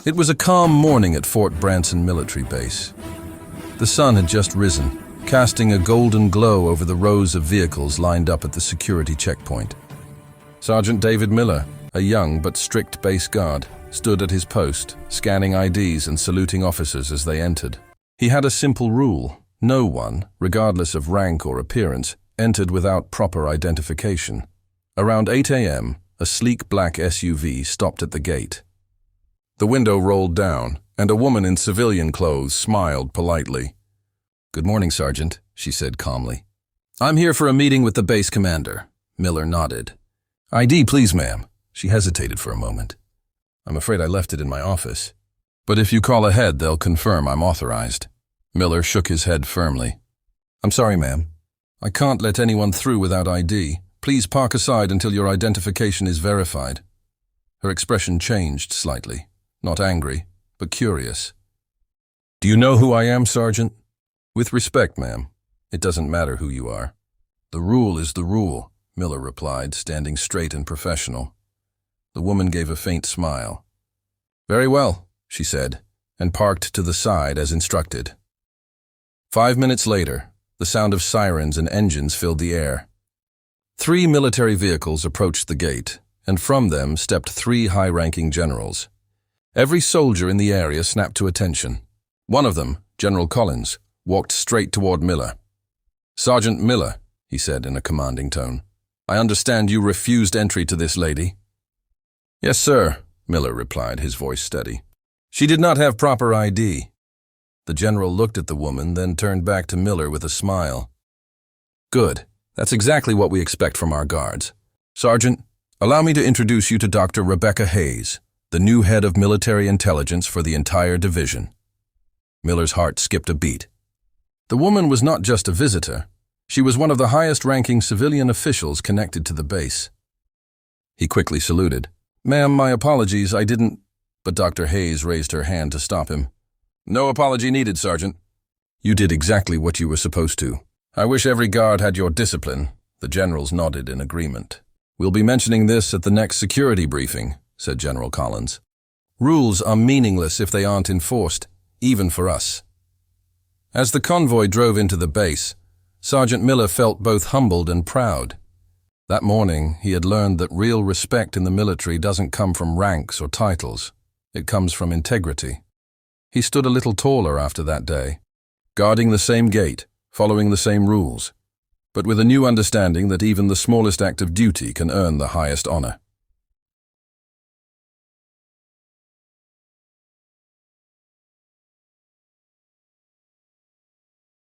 It was a calm morning at Fort Branson Military Base. The sun had just risen, casting a golden glow over the rows of vehicles lined up at the security checkpoint. Sergeant David Miller, a young but strict base guard, stood at his post, scanning IDs and saluting officers as they entered. He had a simple rule: no one, regardless of rank or appearance, entered without proper identification. Around 8 a.m., a sleek black SUV stopped at the gate. The window rolled down, and a woman in civilian clothes smiled politely. "Good morning, Sergeant," she said calmly. "I'm here for a meeting with the base commander." Miller nodded. "ID, please, ma'am." She hesitated for a moment. "I'm afraid I left it in my office. But if you call ahead, they'll confirm I'm authorized." Miller shook his head firmly. "I'm sorry, ma'am. I can't let anyone through without ID. Please park aside until your identification is verified." Her expression changed slightly, not angry, but curious. "Do you know who I am, Sergeant?" "With respect, ma'am. It doesn't matter who you are. The rule is the rule," Miller replied, standing straight and professional. The woman gave a faint smile. "Very well," she said, and parked to the side as instructed. 5 minutes later, the sound of sirens and engines filled the air. 3 military vehicles approached the gate, and from them stepped 3 high-ranking generals. Every soldier in the area snapped to attention. One of them, General Collins, walked straight toward Miller. "Sergeant Miller," he said in a commanding tone, "I understand you refused entry to this lady." "Yes, sir," Miller replied, his voice steady. "She did not have proper ID." The general looked at the woman, then turned back to Miller with a smile. "Good. That's exactly what we expect from our guards. Sergeant, allow me to introduce you to Dr. Rebecca Hayes, the new head of military intelligence for the entire division." Miller's heart skipped a beat. The woman was not just a visitor. She was one of the highest-ranking civilian officials connected to the base. He quickly saluted. "Ma'am, my apologies, I didn't—" But Dr. Hayes raised her hand to stop him. "No apology needed, Sergeant. You did exactly what you were supposed to. I wish every guard had your discipline." The generals nodded in agreement. "We'll be mentioning this at the next security briefing," said General Collins. "Rules are meaningless if they aren't enforced, even for us." As the convoy drove into the base, Sergeant Miller felt both humbled and proud. That morning, he had learned that real respect in the military doesn't come from ranks or titles. It comes from integrity. He stood a little taller after that day, guarding the same gate, following the same rules, but with a new understanding that even the smallest act of duty can earn the highest honor.